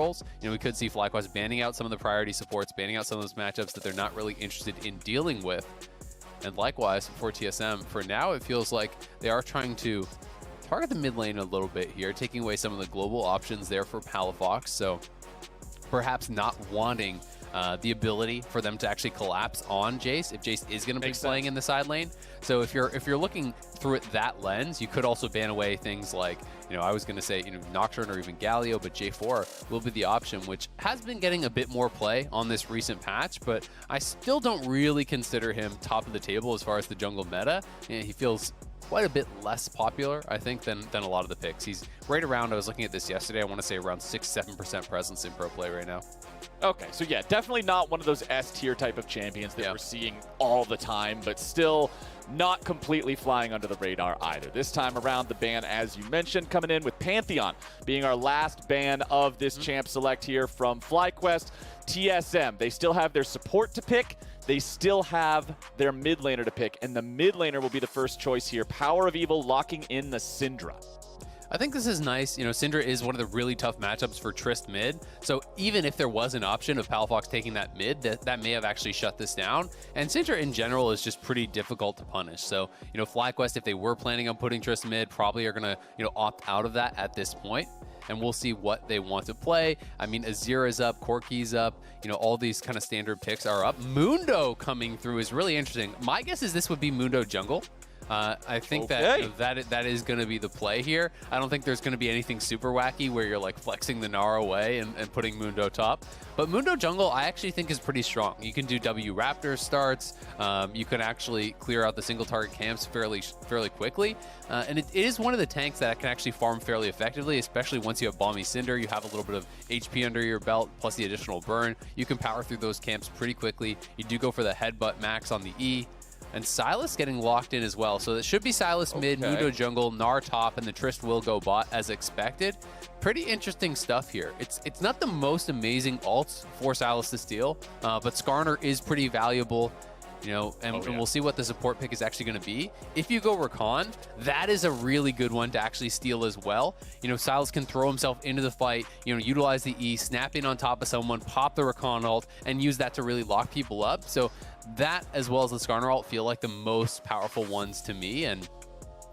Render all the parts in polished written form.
controls. You know, we could see FlyQuest banning out some of the priority supports, banning out some of those matchups that they're not really interested in dealing with. And likewise for TSM, for now it feels like they are trying to target the mid lane a little bit here, taking away some of the global options there for Palafox. So perhaps not wanting the ability for them to actually collapse on Jayce if Jayce is going to be playing in the side lane. So if you're looking through it that lens, you could also ban away things like, you know, I was going to say, you know, Nocturne or even Galio, but J4 will be the option, which has been getting a bit more play on this recent patch, but I still don't really consider him top of the table as far as the jungle meta. You know, he feels quite a bit less popular, I think, than a lot of the picks. He's right around, I was looking at this yesterday, I want to say around 6-7% presence in pro play right now. Okay, so yeah, definitely not one of those S-tier type of champions that we're seeing all the time, but still not completely flying under the radar either. This time around, the ban, as you mentioned, coming in with Pantheon being our last ban of this champ select here from FlyQuest. TSM, they still have their support to pick. They still have their mid laner to pick, and the mid laner will be the first choice here. PowerOfEvil locking in the Syndra. I think this is nice. You know, Syndra is one of the really tough matchups for Trist mid. So even if there was an option of Palafox taking that mid, that may have actually shut this down. And Syndra in general is just pretty difficult to punish. So, you know, FlyQuest, if they were planning on putting Trist mid, probably are going to, you know, opt out of that at this point. And we'll see what they want to play. I mean, Azir is up, Corki's up, you know, all these kind of standard picks are up. Mundo coming through is really interesting. My guess is this would be Mundo jungle. I think that is going to be the play here. I don't think there's going to be anything super wacky where you're like flexing the Gnar away and putting Mundo top. But Mundo jungle, I actually think is pretty strong. You can do W Raptor starts. You can actually clear out the single target camps fairly quickly. And it is one of the tanks that can actually farm fairly effectively, especially once you have Balmy Cinder. You have a little bit of HP under your belt, plus the additional burn. You can power through those camps pretty quickly. You do go for the headbutt max on the E. And Sylas getting locked in as well. So it should be Sylas mid, Mundo jungle, Gnar top, and the Trist will go bot as expected. Pretty interesting stuff here. It's not the most amazing ults for Sylas to steal, but Skarner is pretty valuable. You know, and we'll see what the support pick is actually going to be. If you go Rakan, that is a really good one to actually steal as well. You know, Sylas can throw himself into the fight, you know, utilize the E, snap in on top of someone, pop the Rakan ult, and use that to really lock people up. So that, as well as the Skarner ult, feel like the most powerful ones to me, and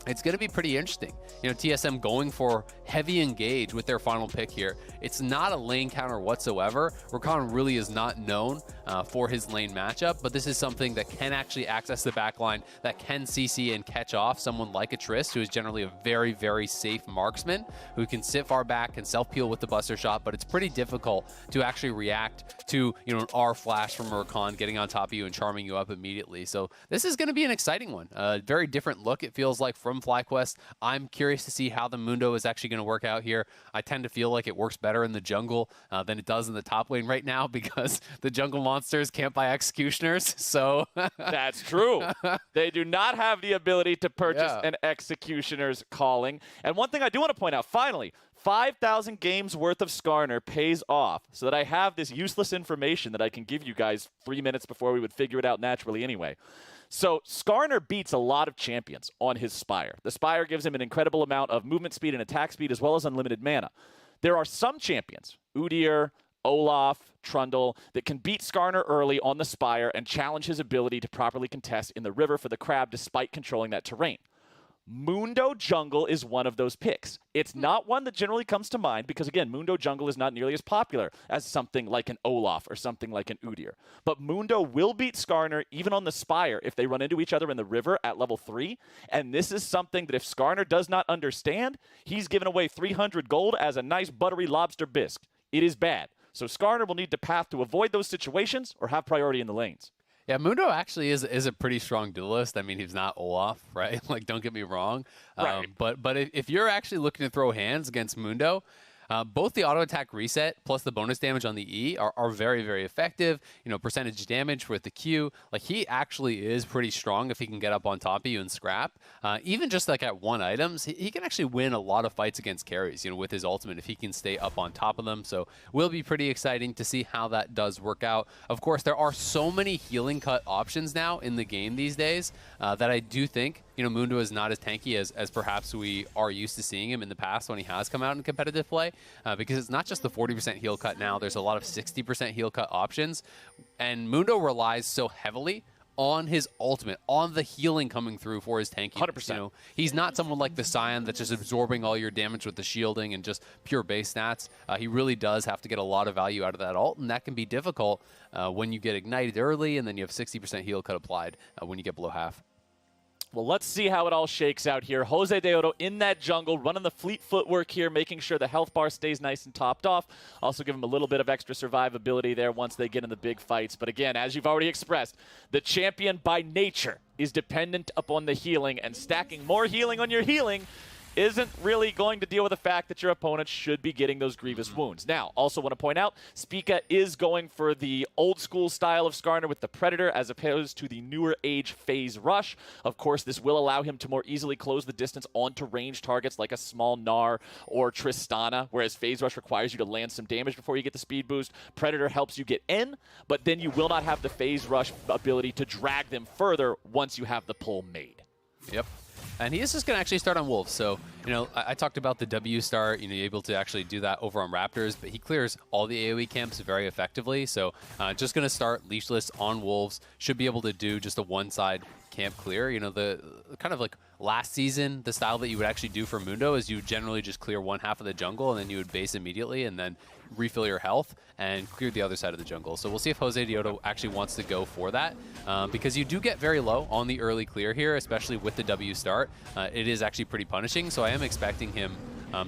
it's going to be pretty interesting. You know, TSM going for heavy engage with their final pick here. It's not a lane counter whatsoever. Rakan really is not known for his lane matchup, but this is something that can actually access the backline, that can CC and catch off someone like a Trist, who is generally a very, very safe marksman, who can sit far back and self-peel with the Buster Shot, but it's pretty difficult to actually react to, you know, an R flash from Rakan getting on top of you and charming you up immediately. So this is going to be an exciting one. A very different look, it feels like, from FlyQuest. I'm curious to see how the Mundo is actually going to work out here. I tend to feel like it works better in the jungle than it does in the top lane right now, because the jungle monsters can't buy executioners. So that's true. They do not have the ability to purchase an executioner's calling. And one thing I do want to point out, finally, 5,000 games worth of Skarner pays off, so that I have this useless information that I can give you guys 3 minutes before we would figure it out naturally anyway. So Skarner beats a lot of champions on his Spire. The Spire gives him an incredible amount of movement speed and attack speed, as well as unlimited mana. There are some champions, Udyr, Olaf, Trundle, that can beat Skarner early on the Spire and challenge his ability to properly contest in the river for the crab despite controlling that terrain. Mundo Jungle is one of those picks. It's not one that generally comes to mind because, again, Mundo Jungle is not nearly as popular as something like an Olaf or something like an Udyr. But Mundo will beat Skarner even on the Spire if they run into each other in the river at level 3. And this is something that if Skarner does not understand, he's giving away 300 gold as a nice buttery lobster bisque. It is bad. So Skarner will need to path to avoid those situations or have priority in the lanes. Yeah, Mundo actually is a pretty strong duelist. I mean, he's not Olaf, right? Like, don't get me wrong. Right. But if you're actually looking to throw hands against Mundo, both the auto attack reset plus the bonus damage on the E are very, very effective. You know, percentage damage with the Q. Like, he actually is pretty strong if he can get up on top of you and scrap. Even just like at 1 items, he can actually win a lot of fights against carries, you know, with his ultimate if he can stay up on top of them. So will be pretty exciting to see how that does work out. Of course, there are so many healing cut options now in the game these days that I do think Mundo is not as tanky as perhaps we are used to seeing him in the past when he has come out in competitive play, because it's not just the 40% heal cut now. There's a lot of 60% heal cut options, and Mundo relies so heavily on his ultimate, on the healing coming through for his tanky. 100%. He's not someone like the Scion that's just absorbing all your damage with the shielding and just pure base stats. He really does have to get a lot of value out of that ult, and that can be difficult when you get ignited early and then you have 60% heal cut applied when you get below half. Well, let's see how it all shakes out here. JoseDeodo in that jungle, running the fleet footwork here, making sure the health bar stays nice and topped off. Also give him a little bit of extra survivability there once they get in the big fights. But again, as you've already expressed, the champion by nature is dependent upon the healing, and stacking more healing on your healing isn't really going to deal with the fact that your opponent should be getting those grievous wounds. Now, also want to point out, Spica is going for the old school style of Skarner with the Predator as opposed to the newer age phase rush. Of course, this will allow him to more easily close the distance onto range targets like a small Gnar or Tristana, whereas phase rush requires you to land some damage before you get the speed boost. Predator helps you get in, but then you will not have the phase rush ability to drag them further once you have the pull made. Yep. And he is just going to actually start on Wolves. So, I talked about the W start, you're able to actually do that over on Raptors, but he clears all the AoE camps very effectively. So, just going to start leashless on Wolves. Should be able to do just a one-side camp clear. The kind of like last season, the style that you would actually do for Mundo is you would generally just clear one half of the jungle and then you would base immediately and then refill your health and clear the other side of the jungle. So we'll see if JoseDeodo actually wants to go for that, because you do get very low on the early clear here, especially with the W start. It is actually pretty punishing, so I am expecting him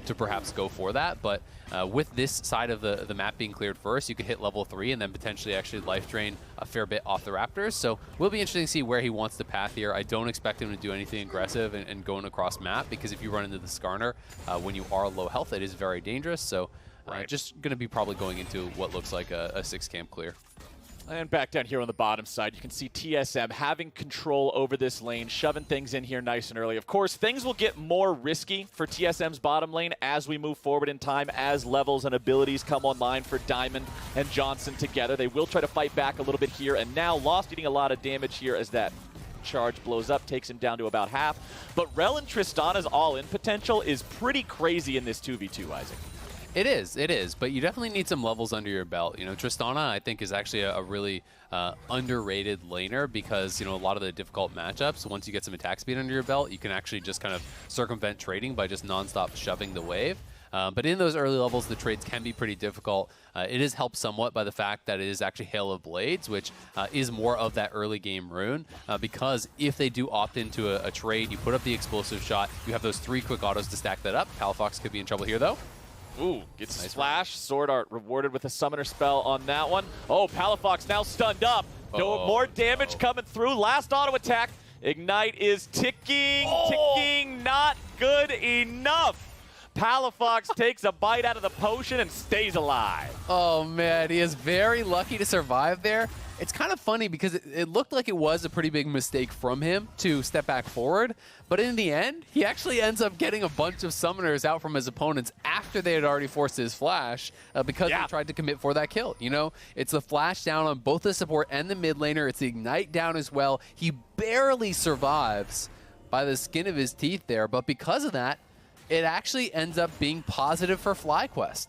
to perhaps go for that. But with this side of the map being cleared first, you could hit level 3 and then potentially actually life drain a fair bit off the Raptors. So will be interesting to see where he wants to path here. I don't expect him to do anything aggressive and going across map, because if you run into the Skarner when you are low health, it is very dangerous. So just going to be probably going into what looks like a 6 camp clear. And back down here on the bottom side, you can see TSM having control over this lane, shoving things in here nice and early. Of course, things will get more risky for TSM's bottom lane as we move forward in time, as levels and abilities come online for Diamond and Johnsun together. They will try to fight back a little bit here, and now Lost eating a lot of damage here as that charge blows up, takes him down to about half. But Rell and Tristana's all-in potential is pretty crazy in this 2v2, Isaac. It is, but you definitely need some levels under your belt. Tristana, I think, is actually a really underrated laner, because, a lot of the difficult matchups, once you get some attack speed under your belt, you can actually just kind of circumvent trading by just nonstop shoving the wave. But in those early levels, the trades can be pretty difficult. It is helped somewhat by the fact that it is actually Hail of Blades, which is more of that early game rune, because if they do opt into a trade, you put up the explosive shot, you have those 3 quick autos to stack that up. Palafox could be in trouble here, though. Ooh, gets nice splash. SwordArt rewarded with a summoner spell on that one. Oh, Palafox now stunned up. No more damage coming through. Last auto attack. Ignite is ticking, ticking. Not good enough. Palafox takes a bite out of the potion and stays alive. Oh, man. He is very lucky to survive there. It's kind of funny because it looked like it was a pretty big mistake from him to step back forward, but in the end, he actually ends up getting a bunch of summoners out from his opponents after they had already forced his flash, because he tried to commit for that kill. It's the flash down on both the support and the mid laner. It's the ignite down as well. He barely survives by the skin of his teeth there, but because of that, it actually ends up being positive for FlyQuest.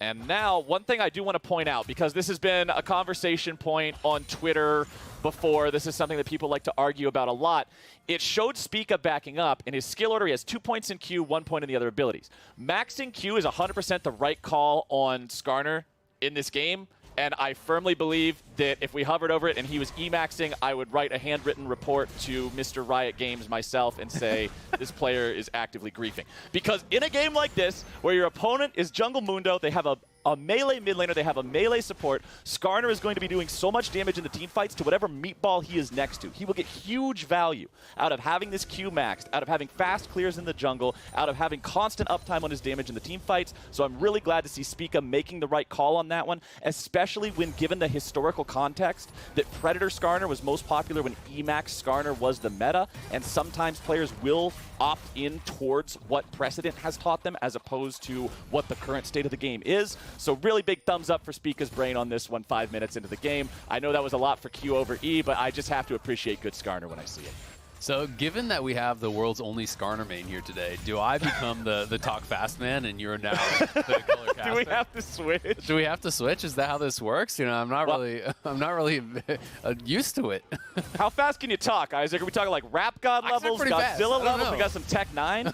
And now, one thing I do want to point out, because this has been a conversation point on Twitter before, this is something that people like to argue about a lot. It showed Spica backing up. In his skill order, he has 2 points in Q, 1 point in the other abilities. Maxing Q is 100% the right call on Skarner in this game. And I firmly believe that if we hovered over it and he was Emaxing, I would write a handwritten report to Mr. Riot Games myself and say, this player is actively griefing. Because in a game like this, where your opponent is Jungle Mundo, they have a melee mid laner, they have a melee support, Skarner is going to be doing so much damage in the team fights to whatever meatball he is next to. He will get huge value out of having this Q maxed, out of having fast clears in the jungle, out of having constant uptime on his damage in the team fights. So I'm really glad to see Spica making the right call on that one, especially when given the historical context that Predator Skarner was most popular when Emax Skarner was the meta, and sometimes players will opt in towards what precedent has taught them as opposed to what the current state of the game is. So really big thumbs up for Spica's brain on this one 5 minutes into the game. I know that was a lot for Q over E, but I just have to appreciate good Skarner when I see it. So, given that we have the world's only Skarner main here today, do I become the talk fast man, and you're now the color cast? Do we have to switch? Do we have to switch? Is that how this works? You know, I'm not really used to it. How fast can you talk, Isaac? Are we talking like Rap God levels, Godzilla levels? We got some Tech 9.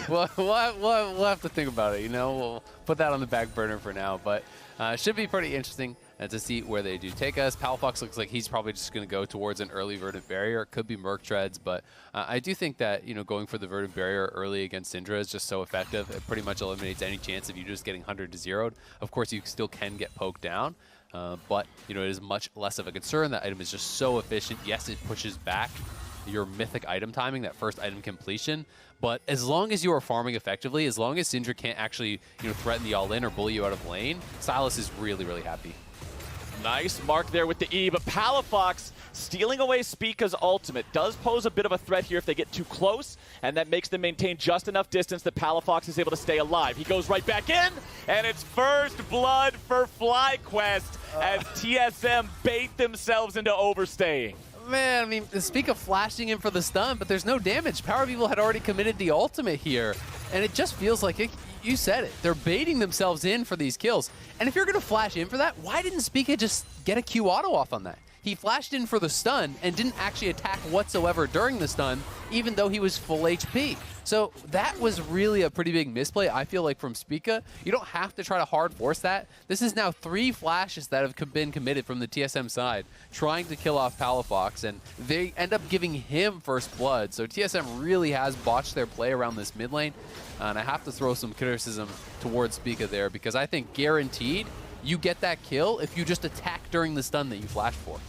Well, we'll have to think about it. You know, we'll put that on the back burner for now. But it should be pretty interesting to see where they do take us. Palafox looks like he's probably just going to go towards an early Verdant Barrier. It could be Merc Treads, but I do think that, you know, going for the Verdant Barrier early against Syndra is just so effective. It pretty much eliminates any chance of you just getting 100 to 0'd. Of course, you still can get poked down, but, you know, it is much less of a concern. That item is just so efficient. Yes, it pushes back your mythic item timing, that first item completion. But as long as you are farming effectively, as long as Syndra can't actually, you know, threaten the all-in or bully you out of lane, Sylas is really, really happy. Nice mark there with the E, but Palafox stealing away Spica's ultimate does pose a bit of a threat here if they get too close, and that makes them maintain just enough distance that Palafox is able to stay alive. He goes right back in, and it's first blood for FlyQuest as TSM bait themselves into overstaying. Man, I mean, Spica flashing in for the stun, but there's no damage. PowerOfEvil had already committed the ultimate here, and it just feels like it. You said it. They're baiting themselves in for these kills. And if you're going to flash in for that, why didn't Spica just get a Q auto off on that? He flashed in for the stun and didn't actually attack whatsoever during the stun, even though he was full HP. So that was really a pretty big misplay, I feel like, from Spica. You don't have to try to hard force that. This is now 3 flashes that have been committed from the TSM side, trying to kill off Palafox, and they end up giving him first blood. So TSM really has botched their play around this mid lane, and I have to throw some criticism towards Spica there, because I think guaranteed you get that kill if you just attack during the stun that you flashed for.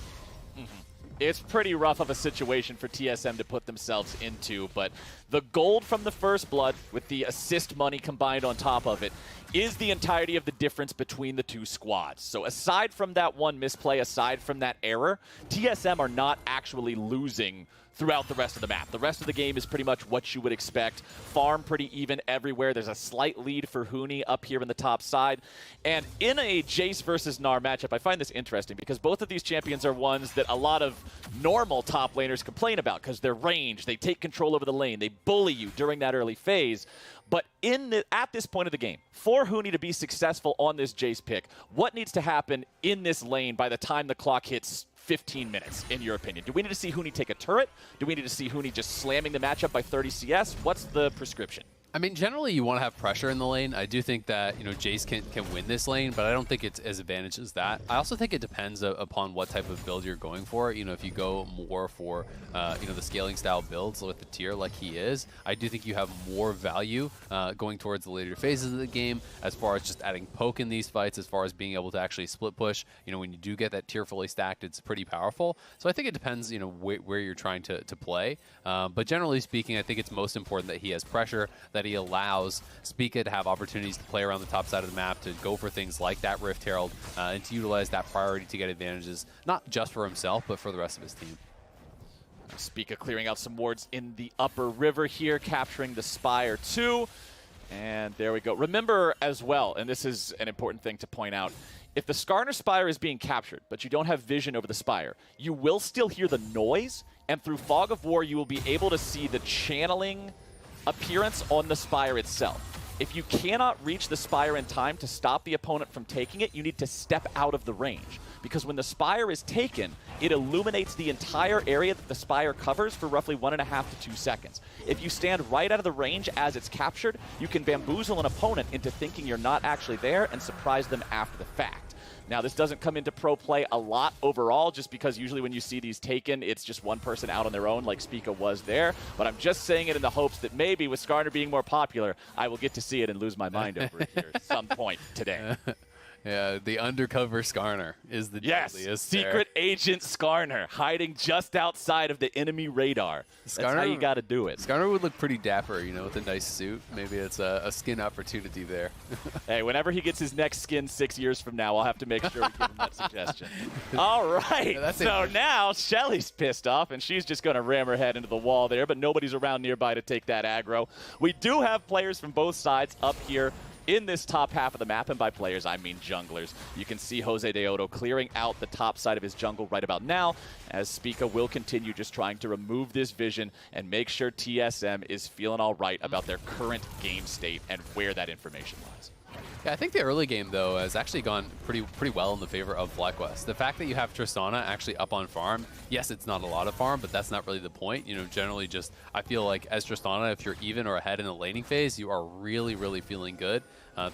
It's pretty rough of a situation for TSM to put themselves into, but the gold from the first blood with the assist money combined on top of it is the entirety of the difference between the two squads. So aside from that one misplay, aside from that error, TSM are not actually losing throughout the rest of the map. The rest of the game is pretty much what you would expect. Farm pretty even everywhere. There's a slight lead for Huni up here in the top side. And in a Jayce versus Gnar matchup, I find this interesting because both of these champions are ones that a lot of normal top laners complain about because they're ranged, they take control over the lane, they bully you during that early phase. But at this point of the game, for Huni to be successful on this Jayce pick, what needs to happen in this lane by the time the clock hits 15 minutes, in your opinion? Do we need to see Huni take a turret? Do we need to see Huni just slamming the matchup by 30 CS? What's the prescription? I mean, generally you want to have pressure in the lane. I do think that, you know, Jayce can win this lane, but I don't think it's as advantageous as that. I also think it depends upon what type of build you're going for. You know, if you go more for, you know, the scaling style builds with the tier like he is, I do think you have more value going towards the later phases of the game as far as just adding poke in these fights, as far as being able to actually split push. You know, when you do get that tier fully stacked, it's pretty powerful. So I think it depends, you know, where you're trying to play. But generally speaking, I think it's most important that he has pressure, that he allows Spica to have opportunities to play around the top side of the map, to go for things like that Rift Herald, and to utilize that priority to get advantages, not just for himself, but for the rest of his team. Spica clearing out some wards in the upper river here, capturing the Spire too. And there we go. Remember as well, and this is an important thing to point out, if the Skarner Spire is being captured, but you don't have vision over the Spire, you will still hear the noise, and through Fog of War, you will be able to see the channeling appearance on the Spire itself. If you cannot reach the Spire in time to stop the opponent from taking it, you need to step out of the range. Because when the Spire is taken, it illuminates the entire area that the Spire covers for roughly 1.5 to 2 seconds. If you stand right out of the range as it's captured, you can bamboozle an opponent into thinking you're not actually there and surprise them after the fact. Now, this doesn't come into pro play a lot overall, just because usually when you see these taken, it's just one person out on their own, like Spica was there. But I'm just saying it in the hopes that maybe with Skarner being more popular, I will get to see it and lose my mind over it here at some point today. Yeah, the undercover Skarner is the deadliest. Secret agent Skarner, hiding just outside of the enemy radar. That's how you got to do it. Skarner would look pretty dapper, you know, with a nice suit. Maybe it's a skin opportunity there. Hey, whenever he gets his next skin 6 years from now, I'll have to make sure we give him that suggestion. All right, yeah, so now Shelly's pissed off, and she's just going to ram her head into the wall there, but nobody's around nearby to take that aggro. We do have players from both sides up here in this top half of the map, and by players I mean junglers. You can see JoseDeodo clearing out the top side of his jungle right about now, as Spica will continue just trying to remove this vision and make sure TSM is feeling all right about their current game state and where that information lies. Yeah, I think the early game, though, has actually gone pretty well in the favor of FlyQuest. The fact that you have Tristana actually up on farm, yes, it's not a lot of farm, but that's not really the point. You know, generally just, I feel like as Tristana, if you're even or ahead in the laning phase, you are really, really feeling good.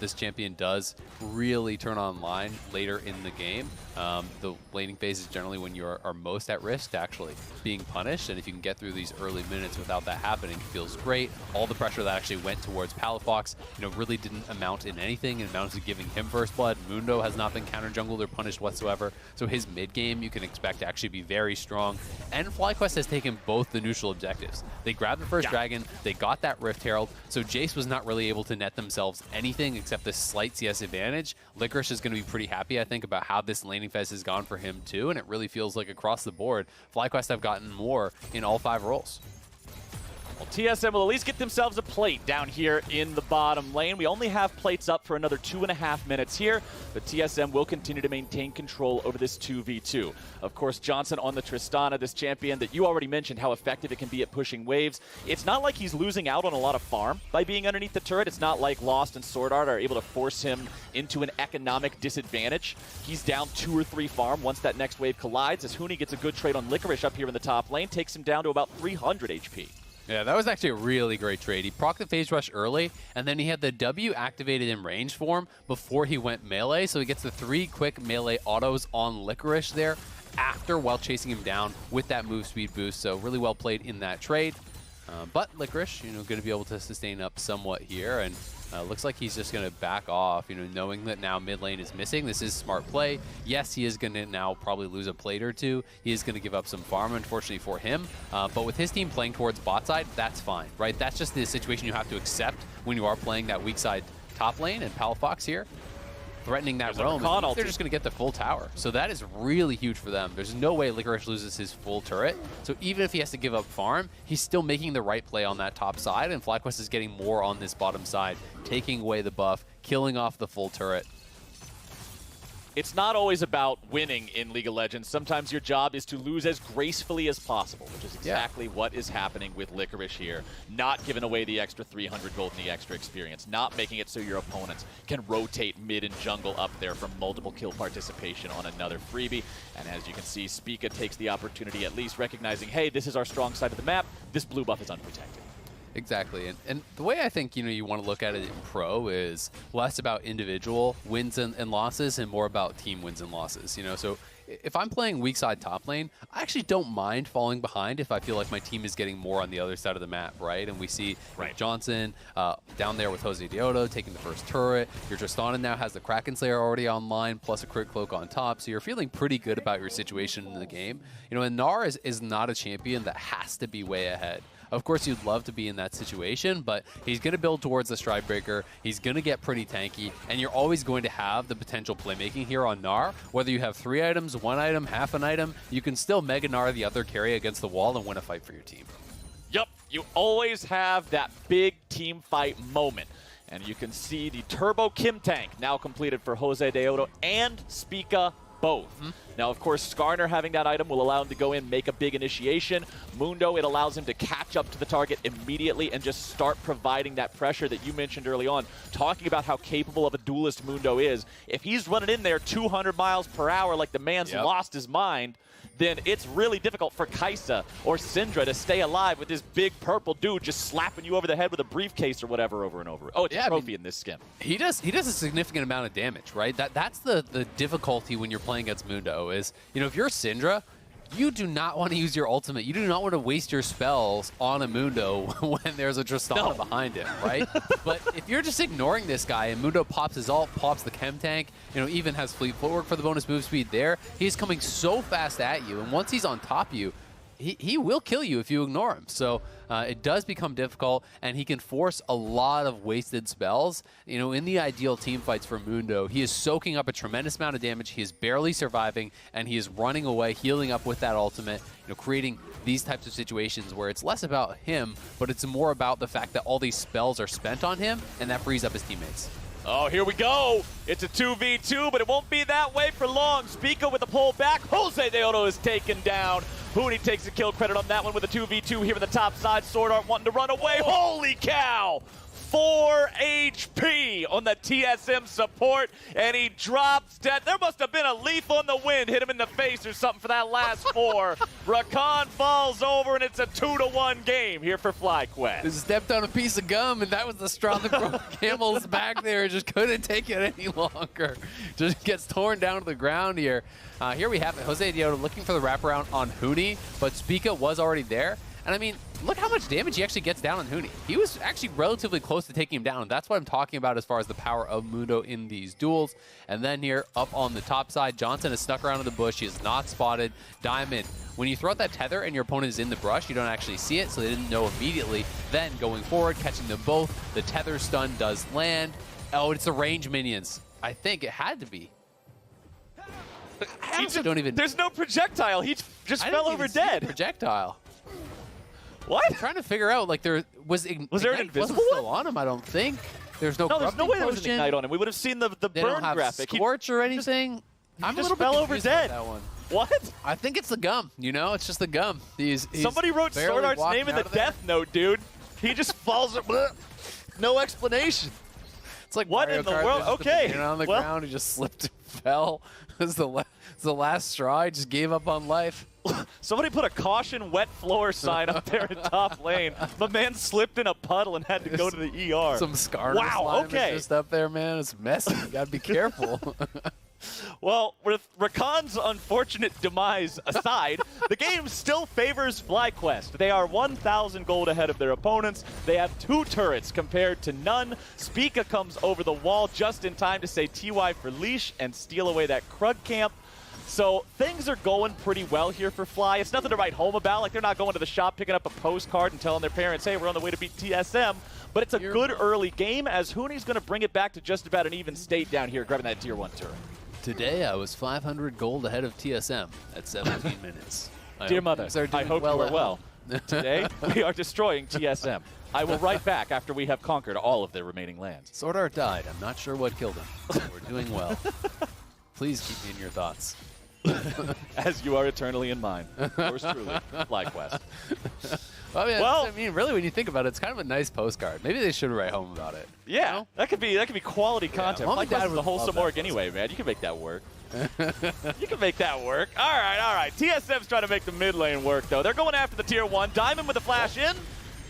This champion does really turn online later in the game. The laning phase is generally when you are most at risk to actually being punished, and if you can get through these early minutes without that happening, it feels great. All the pressure that actually went towards Palafox, you know, really didn't amount in anything. It amounted to giving him first blood. Mundo has not been counter jungled or punished whatsoever, so his mid game you can expect to actually be very strong. And FlyQuest has taken both the neutral objectives. They grabbed the first dragon, they got that Rift Herald, so Jayce was not really able to net themselves anything except this slight CS advantage. Licorice is going to be pretty happy, I think, about how this laning phase has gone for him too, and it really feels like across the board, FlyQuest have gotten more in all 5 roles. Well, TSM will at least get themselves a plate down here in the bottom lane. We only have plates up for another 2.5 minutes here, but TSM will continue to maintain control over this 2v2. Of course, Johnsun on the Tristana, this champion that you already mentioned how effective it can be at pushing waves. It's not like he's losing out on a lot of farm by being underneath the turret. It's not like Lost and SwordArt are able to force him into an economic disadvantage. He's down 2 or 3 farm once that next wave collides, as Huni gets a good trade on Licorice up here in the top lane, takes him down to about 300 HP. Yeah, that was actually a really great trade. He procced the phase rush early, and then he had the W activated in range form before he went melee, so he gets the 3 quick melee autos on Licorice there after, while chasing him down with that move speed boost, so really well played in that trade. But Licorice, you know, going to be able to sustain up somewhat here, and looks like he's just going to back off, you know, knowing that now mid lane is missing. This is smart play. Yes, he is going to now probably lose a plate or two. He is going to give up some farm, unfortunately for him. But with his team playing towards bot side, that's fine, right? That's just the situation you have to accept when you are playing that weak side top lane, and Palafox here threatening that roam. They're just going to get the full tower. So that is really huge for them. There's no way Licorice loses his full turret. So even if he has to give up farm, he's still making the right play on that top side, and FlyQuest is getting more on this bottom side, taking away the buff, killing off the full turret. It's not always about winning in League of Legends. Sometimes your job is to lose as gracefully as possible, which is exactly what is happening with Licorice here. Not giving away the extra 300 gold and the extra experience. Not making it so your opponents can rotate mid and jungle up there from multiple kill participation on another freebie. And as you can see, Spica takes the opportunity, at least recognizing, hey, this is our strong side of the map. This blue buff is unprotected. Exactly, and the way I think, you know, you want to look at it in pro is less about individual wins and losses and more about team wins and losses, you know. So if I'm playing weak side top lane, I actually don't mind falling behind if I feel like my team is getting more on the other side of the map, right? And we see Johnsun down there with JoseDeodo taking the first turret. Your Tristana now has the Kraken Slayer already online, plus a crit cloak on top, so you're feeling pretty good about your situation in the game. You know, and Gnar is not a champion that has to be way ahead. Of course, you'd love to be in that situation, but he's going to build towards the Stridebreaker. He's going to get pretty tanky, and you're always going to have the potential playmaking here on Gnar. Whether you have 3 items, 1 item, half an item, you can still Mega Gnar the other carry against the wall and win a fight for your team. Yup, you always have that big team fight moment. And you can see the Turbo Kim Tank now completed for JoseDeodo and Spica both. Now, of course, Skarner having that item will allow him to go in, make a big initiation. Mundo, it allows him to catch up to the target immediately and just start providing that pressure that you mentioned early on, talking about how capable of a duelist Mundo is. If he's running in there 200 miles per hour like the man's lost his mind, then it's really difficult for Kaisa or Syndra to stay alive with this big purple dude just slapping you over the head with a briefcase or whatever over and over. Oh, it's a trophy in this skin. He does a significant amount of damage, right? That's the difficulty when you're playing against Mundo is, you know, if you're Syndra, you do not want to use your ultimate. You do not want to waste your spells on a Mundo when there's a Tristana behind him, right? But if you're just ignoring this guy and Mundo pops his ult, pops the chem tank, you know, even has fleet footwork for the bonus move speed there, he's coming so fast at you, and once he's on top of you, he will kill you if you ignore him. So it does become difficult, and he can force a lot of wasted spells. You know, in the ideal team fights for Mundo, he is soaking up a tremendous amount of damage. He is barely surviving, and he is running away, healing up with that ultimate, you know, creating these types of situations where it's less about him, but it's more about the fact that all these spells are spent on him, and that frees up his teammates. Oh, here we go. It's a 2v2, but it won't be that way for long. Spica with the pull back. JoseDeodo is taken down. Huni takes the kill credit on that one with a 2v2 here on the top side. SwordArt wanting to run away. Holy cow! 4 HP on the TSM support, and he drops dead. There must have been a leaf on the wind, hit him in the face or something for that last 4. Rakan falls over, and it's a 2-1 game here for FlyQuest. He stepped on a piece of gum, and that was the straw that broke Camel's back there. Just couldn't take it any longer. Just gets torn down to the ground here. Here we have it. JoseDeodo looking for the wraparound on Huni, but Spica was already there. And I mean, look how much damage he actually gets down on Huni. He was actually relatively close to taking him down. And that's what I'm talking about as far as the power of Mundo in these duels. And then here up on the top side, Johnsun is stuck around in the bush. He is not spotted. Diamond, when you throw out that tether and your opponent is in the brush, you don't actually see it, so they didn't know immediately. Then going forward, catching them both, the tether stun does land. Oh, it's the range minions. I think it had to be. There's no projectile. He just fell over dead. Projectile. What? I'm trying to figure out, like, there was there an invisible one still on him? I don't think. There's no way there was an ignite on him. We would have seen the they burn don't have graphic. Scorch or anything. I'm a little fell over dead. That one. What? I think it's the gum. You know, it's just the gum. Somebody wrote SwordArt's name in the death note, dude. He just falls. No explanation. It's like what Mario in the Kart, world? Okay. On the ground, he just slipped and fell. It was the last straw. He just gave up on life. Somebody put a caution wet floor sign up there in top lane. The man slipped in a puddle and had to go to the ER. Some Skarner slime is just up there, man. It's messy. You gotta be careful. Well, with Rakan's unfortunate demise aside, the game still favors FlyQuest. They are 1,000 gold ahead of their opponents. They have 2 turrets compared to none. Spica comes over the wall just in time to say TY for leash and steal away that Krug camp. So things are going pretty well here for Fly. It's nothing to write home about. Like, they're not going to the shop, picking up a postcard and telling their parents, hey, we're on the way to beat TSM. But it's a good early game as Huni's going to bring it back to just about an even state down here, grabbing that tier 1 turret. Today, I was 500 gold ahead of TSM at 17 minutes. Dear mother, I hope you are well. Today, we are destroying TSM. I will write back after we have conquered all of their remaining lands. SwordArt died. I'm not sure what killed him. We're doing well. Please keep me in your thoughts. As you are eternally in mine. Yours truly, FlyQuest. Well, I mean, really, when you think about it, it's kind of a nice postcard. Maybe they should write home about it. Yeah, you know? that could be quality content. Mom and Dad FlyQuest is a wholesome org anyway, man. You can make that work. You can make that work. All right. TSM's trying to make the mid lane work, though. They're going after the tier 1. Diamond with a flash in.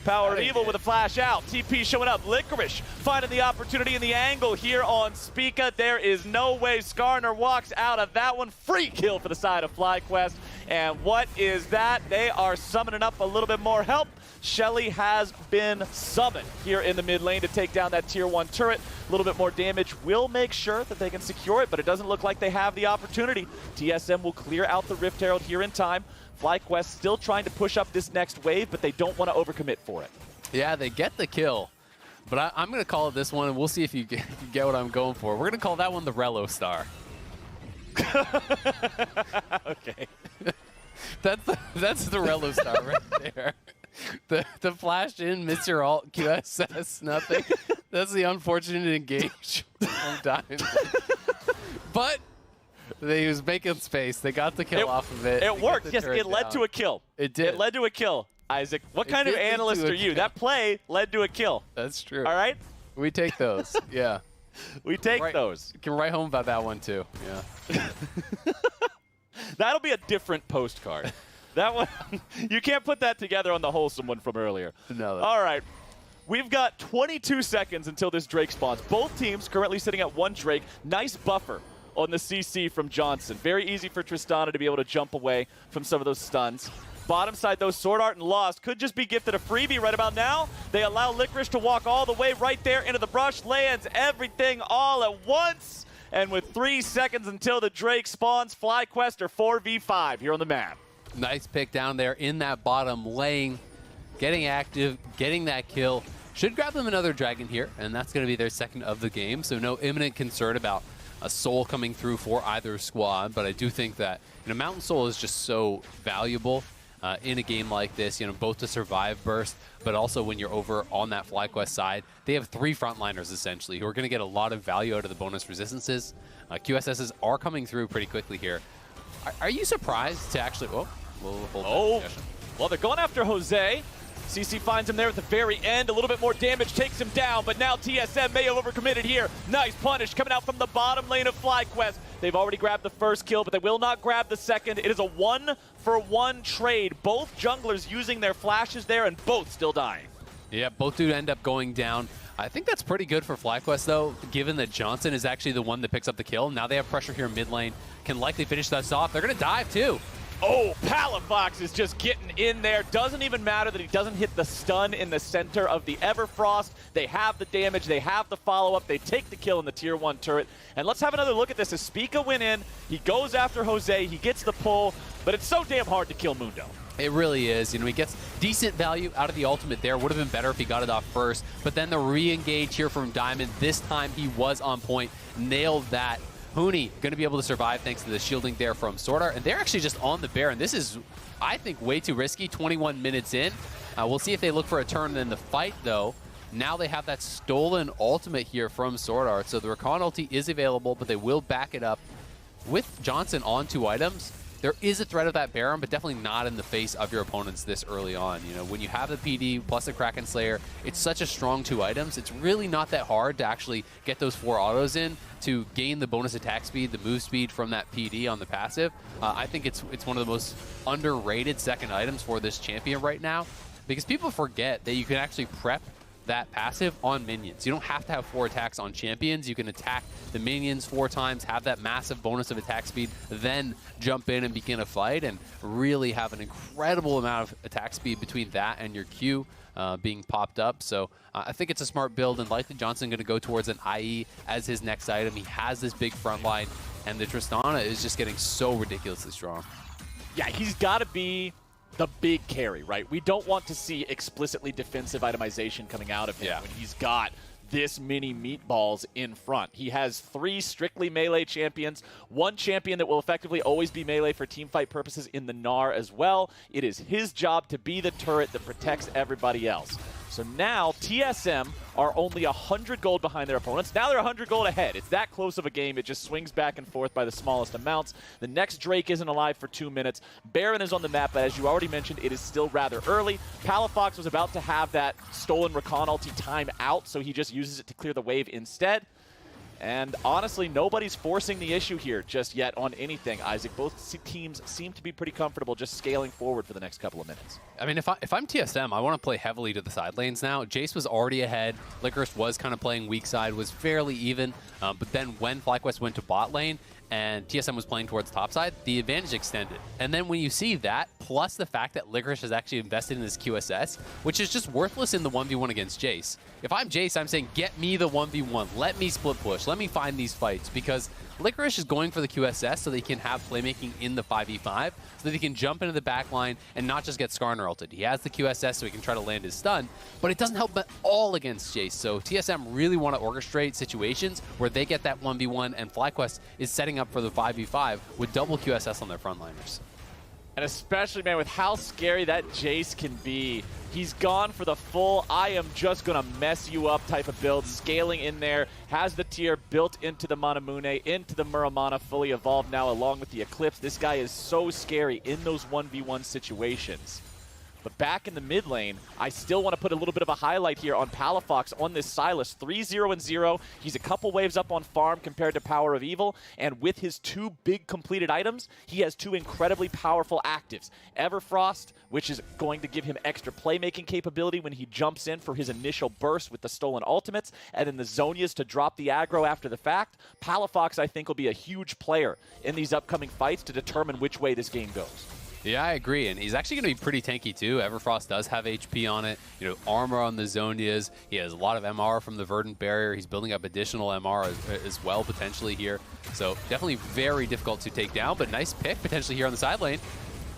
PowerOfEvil with a flash out. TP showing up. Licorice finding the opportunity in the angle here on Spica. There is no way Skarner walks out of that one. Free kill for the side of FlyQuest. And what is that? They are summoning up a little bit more help. Shelly has been summoned here in the mid lane to take down that tier 1 turret. A little bit more damage will make sure that they can secure it, but it doesn't look like they have the opportunity. TSM will clear out the Rift Herald here in time. FlyQuest still trying to push up this next wave, but they don't want to overcommit for it. Yeah, they get the kill. But I'm going to call it this one, and we'll see if you get what I'm going for. We're going to call that one the Rello Star. Okay. That's the Rello Star right there. The flash in, miss your alt, QSS, nothing. That's the unfortunate engage from Diamond. But they was making space. They got the kill off of it. It worked. Yes, it led to a kill. It did. It led to a kill. Isaac, what kind of analyst are you? That play led to a kill. That's true. All right? We take those. Yeah. We take those. You can write home about that one, too. Yeah. That'll be a different postcard. That one, you can't put that together on the wholesome one from earlier. No. All right. We've got 22 seconds until this Drake spawns. Both teams currently sitting at 1 Drake. Nice buffer on the CC from Johnsun. Very easy for Tristana to be able to jump away from some of those stuns. Bottom side, though, SwordArt and Lost could just be gifted a freebie right about now. They allow Licorice to walk all the way right there into the brush, lands everything all at once. And with 3 seconds until the Drake spawns, FlyQuest are 4v5 here on the map. Nice pick down there in that bottom lane. Getting active, getting that kill. Should grab them another dragon here, and that's going to be their second of the game. So no imminent concern about a soul coming through for either squad. But I do think that Mountain Soul is just so valuable. in a game like this, both to survive burst, but also when you're over on that FlyQuest side. They have 3 frontliners, essentially, who are going to get a lot of value out of the bonus resistances. QSSs are coming through pretty quickly here. Are you surprised to actually... Oh, we'll hold that discussion. Well, they're going after Jose. CC finds him there at the very end. A little bit more damage takes him down, but now TSM may have overcommitted here. Nice punish coming out from the bottom lane of FlyQuest. They've already grabbed the first kill, but they will not grab the second. It is a 1-for-1 trade. Both junglers using their flashes there, and both still dying. Yeah, both do end up going down. I think that's pretty good for FlyQuest, though, given that Johnsun is actually the one that picks up the kill. Now they have pressure here mid lane. Can likely finish this off. They're going to dive, too. Oh, Palafox is just getting in there. Doesn't even matter that he doesn't hit the stun in the center of the Everfrost. They have the damage. They have the follow-up. They take the kill in the Tier 1 turret. And let's have another look at this. As Spica went in, he goes after Jose. He gets the pull, but it's so damn hard to kill Mundo. It really is. He gets decent value out of the ultimate there. Would have been better if he got it off first. But then the re-engage here from Diamond. This time he was on point. Nailed that. Huni going to be able to survive thanks to the shielding there from SwordArt. And they're actually just on the Baron. This is, I think, way too risky. 21 minutes in. We'll see if they look for a turn in the fight, though. Now they have that stolen ultimate here from SwordArt. So the Rakan ulti is available, but they will back it up. With Johnsun on 2 items, there is a threat of that Baron, but definitely not in the face of your opponents this early on. When you have the PD plus the Kraken Slayer, it's such a strong 2 items. It's really not that hard to actually get those 4 autos in to gain the bonus attack speed, the move speed from that PD on the passive. I think it's one of the most underrated second items for this champion right now, because people forget that you can actually prep that passive on minions. You don't have to have 4 attacks on champions. You can attack the minions 4 times, have that massive bonus of attack speed, then jump in and begin a fight and really have an incredible amount of attack speed between that and your Q being popped up. So I think it's a smart build, and likely Johnsun going to go towards an IE as his next item. He has this big front line, and the Tristana is just getting so ridiculously strong. Yeah, he's got to be the big carry, right? We don't want to see explicitly defensive itemization coming out of him when he's got this many meatballs in front. He has 3 strictly melee champions, 1 champion that will effectively always be melee for teamfight purposes in the Gnar as well. It is his job to be the turret that protects everybody else. So now TSM are only 100 gold behind their opponents. Now they're 100 gold ahead. It's that close of a game. It just swings back and forth by the smallest amounts. The next Drake isn't alive for 2 minutes. Baron is on the map, but as you already mentioned, it is still rather early. Palafox was about to have that stolen Rakan ulti time out, so he just uses it to clear the wave instead. And honestly, nobody's forcing the issue here just yet on anything, Isaac. Both teams seem to be pretty comfortable just scaling forward for the next couple of minutes. I mean, if I'm TSM, I want to play heavily to the side lanes now. Jayce was already ahead. Licorice was kind of playing weak side, was fairly even. But then when FlyQuest went to bot lane and TSM was playing towards top side, the advantage extended. And then when you see that, plus the fact that Licorice has actually invested in this QSS, which is just worthless in the 1v1 against Jayce. If I'm Jayce, I'm saying, get me the 1v1. Let me split push. Let me find these fights, because Licorice is going for the QSS so they can have playmaking in the 5v5, so that he can jump into the back line and not just get Skarner ulted. He has the QSS so he can try to land his stun, but it doesn't help at all against Jayce. So TSM really want to orchestrate situations where they get that 1v1, and FlyQuest is setting up for the 5v5 with double QSS on their frontliners. And especially, man, with how scary that Jayce can be. He's gone for the full, I am just going to mess you up type of build. Scaling in there, has the tier built into the Manamune, into the Muramana, fully evolved now along with the Eclipse. This guy is so scary in those 1v1 situations. But back in the mid lane, I still want to put a little bit of a highlight here on Palafox on this Sylas. 3-0-0. He's a couple waves up on farm compared to PowerOfEvil. And with his 2 big completed items, he has 2 incredibly powerful actives. Everfrost, which is going to give him extra playmaking capability when he jumps in for his initial burst with the stolen ultimates. And then the Zhonya's to drop the aggro after the fact. Palafox, I think, will be a huge player in these upcoming fights to determine which way this game goes. Yeah, I agree, and he's actually going to be pretty tanky too. Everfrost does have HP on it, armor on the Zhonyas. He has a lot of MR from the Verdant Barrier. He's building up additional MR as well, potentially here. So definitely very difficult to take down, but nice pick potentially here on the side lane.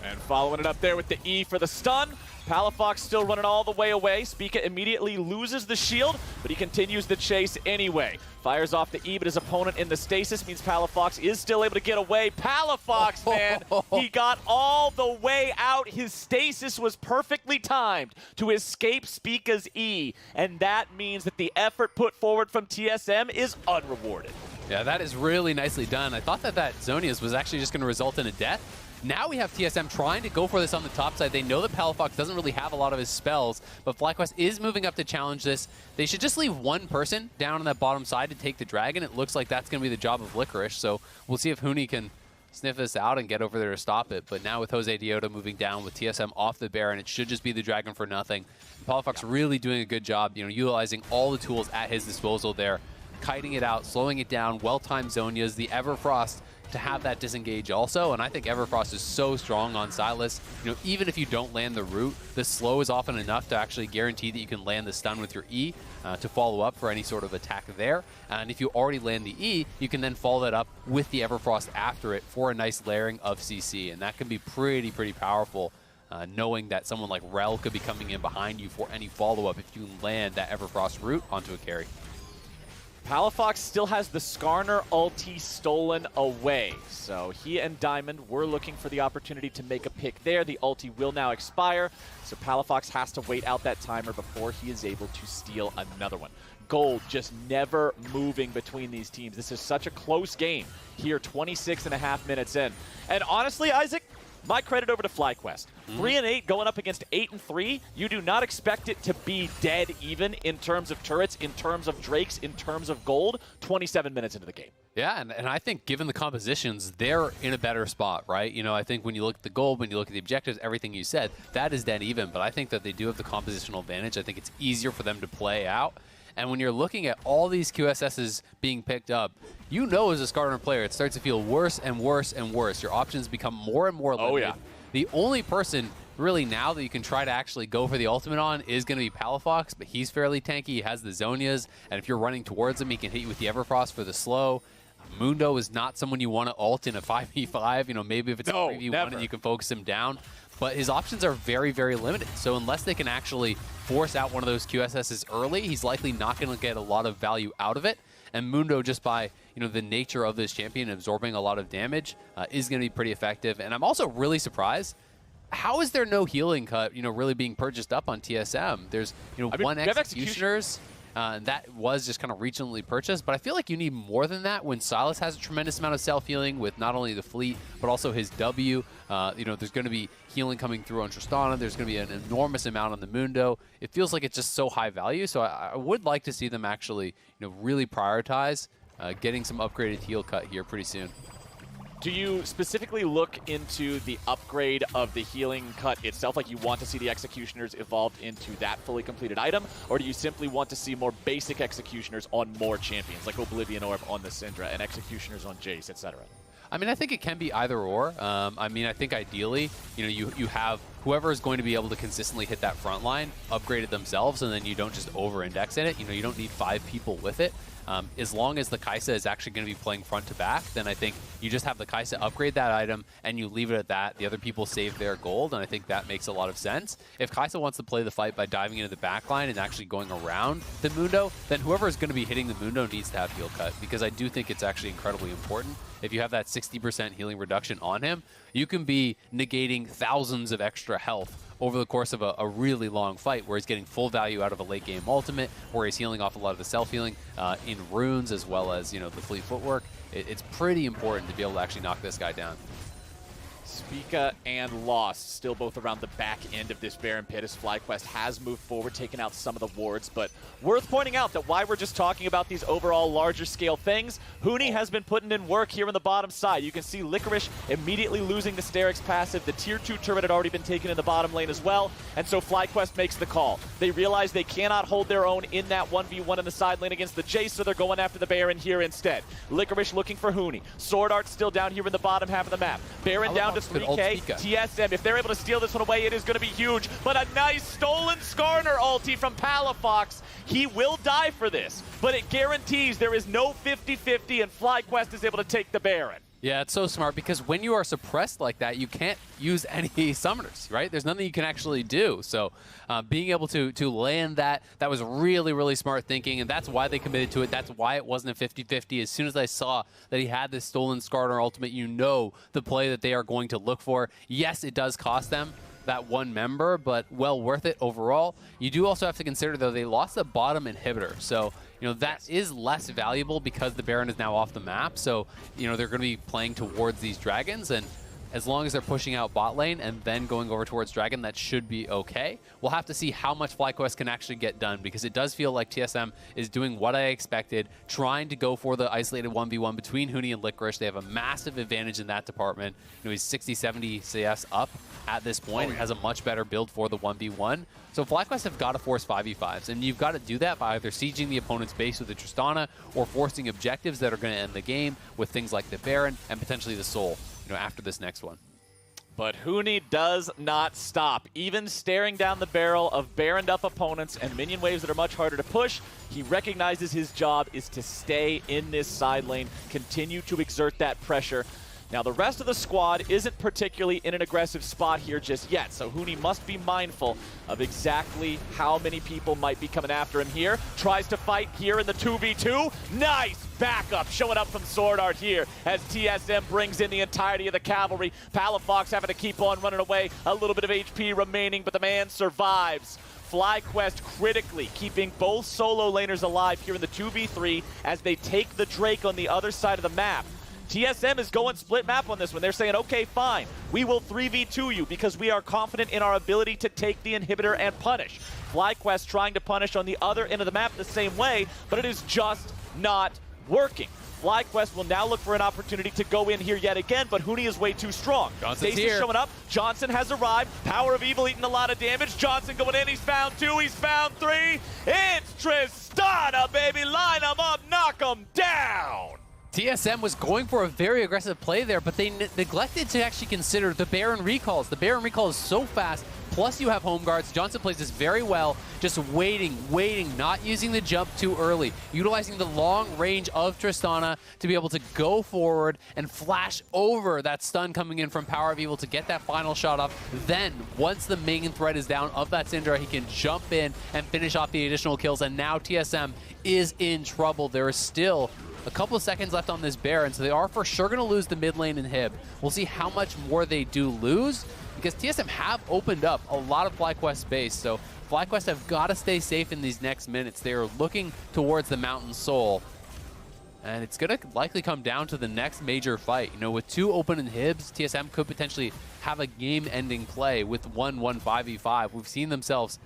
And following it up there with the E for the stun. Palafox still running all the way away. Spica immediately loses the shield, but he continues the chase anyway. Fires off the E, but his opponent in the stasis means Palafox is still able to get away. Palafox, man, he got all the way out. His stasis was perfectly timed to escape Spica's E, and that means that the effort put forward from TSM is unrewarded. Yeah, that is really nicely done. I thought that Zhonya's was actually just going to result in a death. Now we have TSM trying to go for this on the top side. They know that Palafox doesn't really have a lot of his spells, but FlyQuest is moving up to challenge this. They should just leave one person down on that bottom side to take the dragon. It looks like that's going to be the job of Licorice, so we'll see if Huni can sniff this out and get over there to stop it. But now with JoseDeodo moving down, with TSM off the Baron, it should just be the dragon for nothing. Palafox really doing a good job, utilizing all the tools at his disposal there, kiting it out, slowing it down, well-timed Zhonya's, the Everfrost to have that disengage also, and I think Everfrost is so strong on Sylas. Even if you don't land the root, the slow is often enough to actually guarantee that you can land the stun with your E to follow up for any sort of attack there. And if you already land the E, you can then follow that up with the Everfrost after it for a nice layering of CC, and that can be pretty powerful. Knowing that someone like Rell could be coming in behind you for any follow-up if you land that Everfrost root onto a carry. Palafox still has the Skarner ulti stolen away, so he and Diamond were looking for the opportunity to make a pick there. The ulti will now expire, so Palafox has to wait out that timer before he is able to steal another one. Gold just never moving between these teams. This is such a close game here, 26.5 minutes in. And honestly, Isaac, my credit over to FlyQuest. 3-8 going up against 8-3. You do not expect it to be dead even in terms of turrets, in terms of Drakes, in terms of gold, 27 minutes into the game. Yeah, and I think given the compositions, they're in a better spot, right? I think when you look at the gold, when you look at the objectives, everything you said, that is dead even. But I think that they do have the compositional advantage. I think it's easier for them to play out. And when you're looking at all these QSSs being picked up, as a Skarner player, it starts to feel worse and worse and worse. Your options become more and more limited. Oh, yeah. The only person really now that you can try to actually go for the ultimate on is going to be Palafox, but he's fairly tanky. He has the Zhonya's, and if you're running towards him, he can hit you with the Everfrost for the slow. Mundo is not someone you want to ult in a 5v5. Maybe if it's a 3v1 and you can focus him down. But his options are very limited. So unless they can actually force out one of those QSSs early, he's likely not going to get a lot of value out of it. And Mundo, just by the nature of this champion absorbing a lot of damage, is going to be pretty effective. And I'm also really surprised. How is there no healing cut, really being purchased up on TSM? There's, one Executioners. That was just kind of regionally purchased, but I feel like you need more than that when Sylas has a tremendous amount of self-healing with not only the fleet, but also his W. There's going to be healing coming through on Tristana. There's going to be an enormous amount on the Mundo. It feels like it's just so high value, so I would like to see them actually, really prioritize getting some upgraded heal cut here pretty soon. Do you specifically look into the upgrade of the healing cut itself, like you want to see the Executioners evolved into that fully completed item, or do you simply want to see more basic Executioners on more champions, like Oblivion Orb on the Syndra and Executioners on Jayce, etc.? I mean, I think it can be either or. I think ideally, you have whoever is going to be able to consistently hit that front line upgraded themselves, and then you don't just over-index in it. You don't need 5 people with it. As long as the Kaisa is actually going to be playing front to back, then I think you just have the Kaisa upgrade that item and you leave it at that. The other people save their gold, and I think that makes a lot of sense. If Kaisa wants to play the fight by diving into the back line and actually going around the Mundo, then whoever is going to be hitting the Mundo needs to have heal cut, because I do think it's actually incredibly important. If you have that 60% healing reduction on him, you can be negating thousands of extra health over the course of a really long fight, where he's getting full value out of a late game ultimate, where he's healing off a lot of the self-healing in runes, as well as the fleet footwork. It's pretty important to be able to actually knock this guy down. Spica and Lost still both around the back end of this Baron pit as FlyQuest has moved forward, taking out some of the wards. But worth pointing out that while we're just talking about these overall larger scale things, Huni has been putting in work here on the bottom side. You can see Licorice immediately losing the Sterix passive. The tier 2 turret had already been taken in the bottom lane as well. And so FlyQuest makes the call. They realize they cannot hold their own in that 1v1 in the side lane against the Jayce, so they're going after the Baron here instead. Licorice looking for Huni. SwordArt still down here in the bottom half of the map. Baron down to 3K. TSM, if they're able to steal this one away, it is going to be huge. But a nice stolen Skarner ulti from Palafox. He will die for this, but it guarantees there is no 50-50, and FlyQuest is able to take the Baron. Yeah, it's so smart because when you are suppressed like that, you can't use any summoners, right? There's nothing you can actually do. So being able to land that was really, really smart thinking, and that's why they committed to it. That's why it wasn't a 50-50. As soon as I saw that he had this stolen Skarner ultimate, you know the play that they are going to look for. Yes, it does cost them that one member, but well worth it overall. You do also have to consider, though, they lost the bottom inhibitor. So, you know, that is less valuable because the Baron is now off the map. So, you know, they're going to be playing towards these dragons, and as long as they're pushing out bot lane and then going over towards Dragon, that should be okay. We'll have to see how much FlyQuest can actually get done, because it does feel like TSM is doing what I expected, trying to go for the isolated 1v1 between Huni and Licorice. They have a massive advantage in that department. You know, he's 60-70 CS up at this point and has a much better build for the 1v1. So FlyQuest have got to force 5v5s, and you've got to do that by either sieging the opponent's base with the Tristana or forcing objectives that are going to end the game with things like the Baron and potentially the Soul, you know, after this next one. But Huni does not stop. Even staring down the barrel of Baroned up opponents and minion waves that are much harder to push, he recognizes his job is to stay in this side lane, continue to exert that pressure. Now, the rest of the squad isn't particularly in an aggressive spot here just yet, so Huni must be mindful of exactly how many people might be coming after him here. Tries to fight here in the 2v2. Nice backup showing up from SwordArt here as TSM brings in the entirety of the cavalry. Palafox having to keep on running away. A little bit of HP remaining, but the man survives. FlyQuest critically keeping both solo laners alive here in the 2v3 as they take the Drake on the other side of the map. TSM is going split map on this one. They're saying, okay, fine, we will 3v2 you because we are confident in our ability to take the inhibitor and punish. FlyQuest trying to punish on the other end of the map the same way, but it is just not working. FlyQuest will now look for an opportunity to go in here yet again, but Huni is way too strong. Johnson's Jayce is showing up. Johnsun has arrived. PowerOfEvil eating a lot of damage. Johnsun going in. He's found two. He's found three. It's Tristana, baby. Line them up. Knock them down. TSM was going for a very aggressive play there, but they neglected to actually consider the Baron recalls. The Baron recall is so fast, plus you have home guards. Johnsun plays this very well, just waiting, not using the jump too early, utilizing the long range of Tristana to be able to go forward and flash over that stun coming in from PowerOfEvil to get that final shot off. Then, once the main threat is down of that Syndra, he can jump in and finish off the additional kills, and now TSM is in trouble. There is still a couple of seconds left on this Baron, so they are for sure going to lose the mid lane inhib. We'll see how much more they do lose, because TSM have opened up a lot of FlyQuest space, so FlyQuest have got to stay safe in these next minutes. They are looking towards the Mountain Soul, and it's going to likely come down to the next major fight. You know, with two open inhibs, TSM could potentially have a game-ending play with 1-1 5v5. We've seen themselves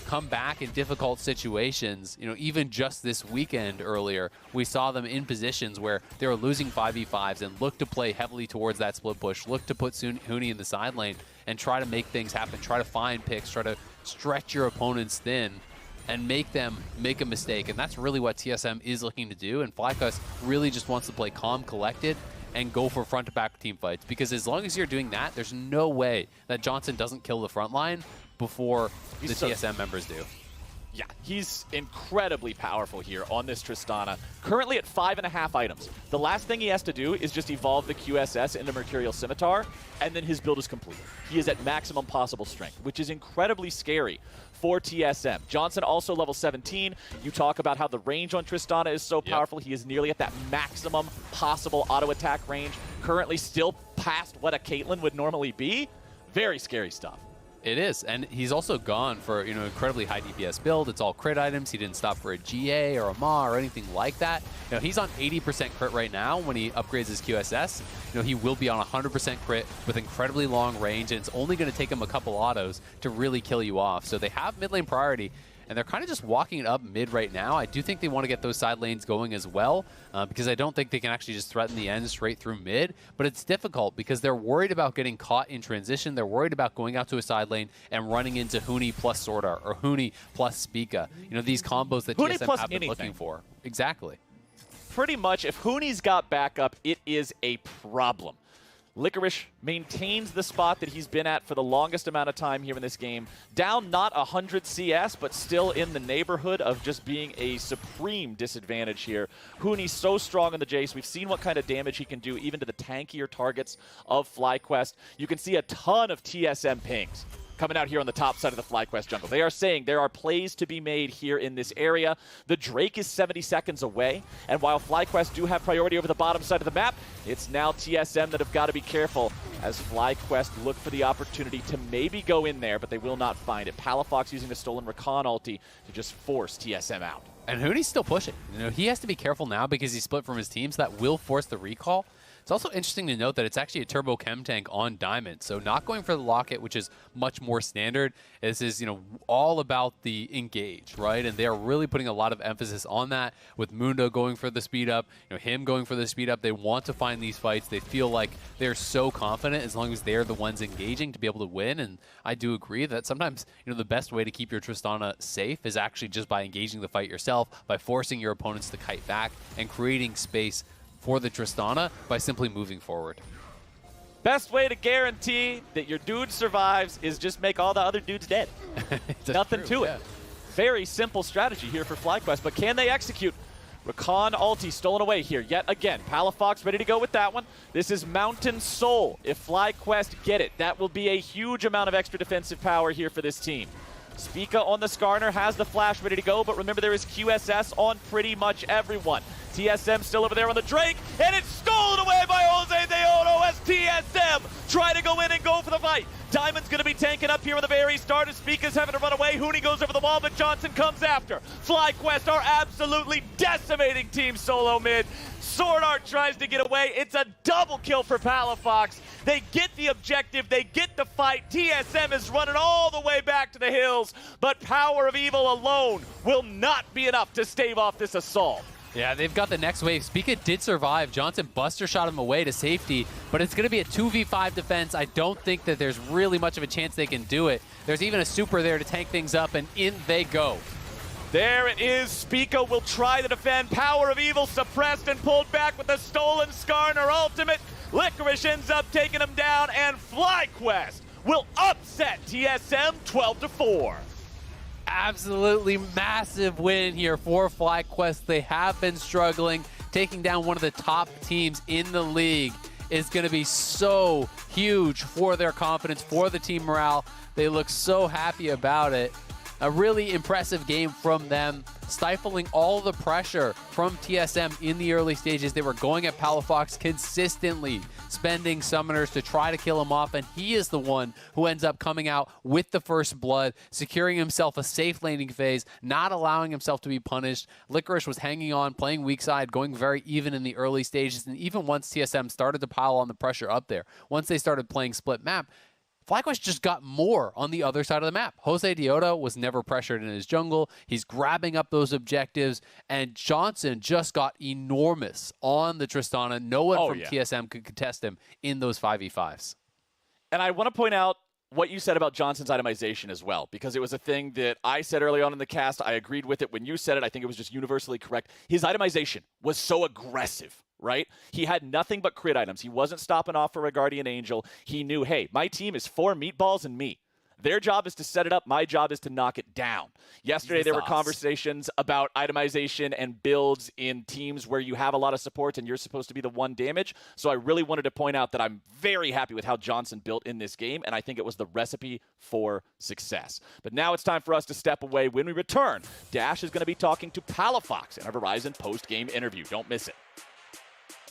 come back in difficult situations. You know, even just this weekend earlier, we saw them in positions where they were losing 5v5s and look to play heavily towards that split push, look to put Huni in the side lane and try to make things happen, try to find picks, try to stretch your opponents thin and make them make a mistake. And that's really what TSM is looking to do. And FlyQuest really just wants to play calm, collected, and go for front-to-back team fights. Because as long as you're doing that, there's no way that Johnsun doesn't kill the front line before the TSM members do. Yeah, he's incredibly powerful here on this Tristana. Currently at 5.5 items. The last thing he has to do is just evolve the QSS into Mercurial Scimitar, and then his build is complete. He is at maximum possible strength, which is incredibly scary for TSM. Johnsun also level 17. You talk about how the range on Tristana is so powerful. He is nearly at that maximum possible auto attack range. Currently still past what a Caitlyn would normally be. Very scary stuff. It is, and he's also gone for, you know, incredibly high DPS build. It's all crit items. He didn't stop for a GA or a MA or anything like that. You know, he's on 80% crit right now when he upgrades his QSS. You know, he will be on 100% crit with incredibly long range, and it's only going to take him a couple autos to really kill you off. So they have mid lane priority, and they're kind of just walking it up mid right now. I do think they want to get those side lanes going as well, because I don't think they can actually just threaten the end straight through mid. But it's difficult because they're worried about getting caught in transition. They're worried about going out to a side lane and running into Huni plus SwordArt or Huni plus Spica. You know, these combos that TSM have been looking for. Exactly. Pretty much, if Huni's got backup, it is a problem. Licorice maintains the spot that he's been at for the longest amount of time here in this game. Down not 100 CS, but still in the neighborhood of just being a supreme disadvantage here. Huni's so strong on the Jayce. We've seen what kind of damage he can do even to the tankier targets of FlyQuest. You can see a ton of TSM pings coming out here on the top side of the FlyQuest jungle. They are saying there are plays to be made here in this area. The Drake is 70 seconds away, and while FlyQuest do have priority over the bottom side of the map, it's now TSM that have got to be careful as FlyQuest look for the opportunity to maybe go in there, but they will not find it. Palafox using the stolen Rakan ulti to just force TSM out. And Huni's still pushing. You know, he has to be careful now because he's split from his team, so that will force the recall. It's also interesting to note that it's actually a turbo chem tank on Diamond, so not going for the locket, which is much more standard. This is, you know, all about the engage, right? And they are really putting a lot of emphasis on that with Mundo going for the speed up, you know, him going for the speed up. They want to find these fights. They feel like they're so confident as long as they're the ones engaging to be able to win. And I do agree that sometimes, you know, the best way to keep your Tristana safe is actually just by engaging the fight yourself, by forcing your opponents to kite back and creating space for the Tristana by simply moving forward. Best way to guarantee that your dude survives is just make all the other dudes dead. Nothing to it. Very simple strategy here for FlyQuest, but can they execute? Rakan ulti stolen away here yet again. Palafox ready to go with that one. This is Mountain Soul. If FlyQuest get it, that will be a huge amount of extra defensive power here for this team. Spica on the Skarner has the flash ready to go, but remember there is QSS on pretty much everyone. TSM still over there on the Drake, and it's stolen away by JoseDeodo as TSM try to go in and go for the fight. Diamond's going to be tanking up here in the very start as Spica's having to run away. Huni goes over the wall, but Johnsun comes after. FlyQuest are absolutely decimating Team Solomid. SwordArt tries to get away. It's a double kill for Palafox. They get the objective. They get the fight. TSM is running all the way back to the hills, but PowerOfEvil alone will not be enough to stave off this assault. Yeah, they've got the next wave. Spica did survive. Johnsun buster shot him away to safety, but it's going to be a 2v5 defense. I don't think that there's really much of a chance they can do it. There's even a super there to tank things up, and in they go. There it is. Spica will try to defend. PowerOfEvil suppressed and pulled back with the stolen Skarner ultimate. Licorice ends up taking him down, and FlyQuest will upset TSM 12-4. Absolutely massive win here for FlyQuest. They have been struggling. Taking down one of the top teams in the league is going to be so huge for their confidence, for the team morale. They look so happy about it. A really impressive game from them, stifling all the pressure from TSM in the early stages. They were going at Palafox consistently, spending summoners to try to kill him off, and he is the one who ends up coming out with the first blood, securing himself a safe laning phase, not allowing himself to be punished. Licorice was hanging on, playing weak side, going very even in the early stages, and even once TSM started to pile on the pressure up there, once they started playing split map, FlyQuest just got more on the other side of the map. JoseDeodo was never pressured in his jungle. He's grabbing up those objectives, and Johnsun just got enormous on the Tristana. No one from TSM could contest him in those 5v5s. And I want to point out what you said about Johnsun's itemization as well, because it was a thing that I said early on in the cast. I agreed with it when you said it. I think it was just universally correct. His itemization was so aggressive, right? He had nothing but crit items. He wasn't stopping off for a Guardian Angel. He knew, hey, my team is 4 meatballs and me. Their job is to set it up. My job is to knock it down. Yesterday, there were conversations about itemization and builds in teams where you have a lot of supports and you're supposed to be the one damage. So I really wanted to point out that I'm very happy with how Johnsun built in this game, and I think it was the recipe for success. But now it's time for us to step away. When we return, Dash is going to be talking to Palafox in our Verizon post-game interview. Don't miss it.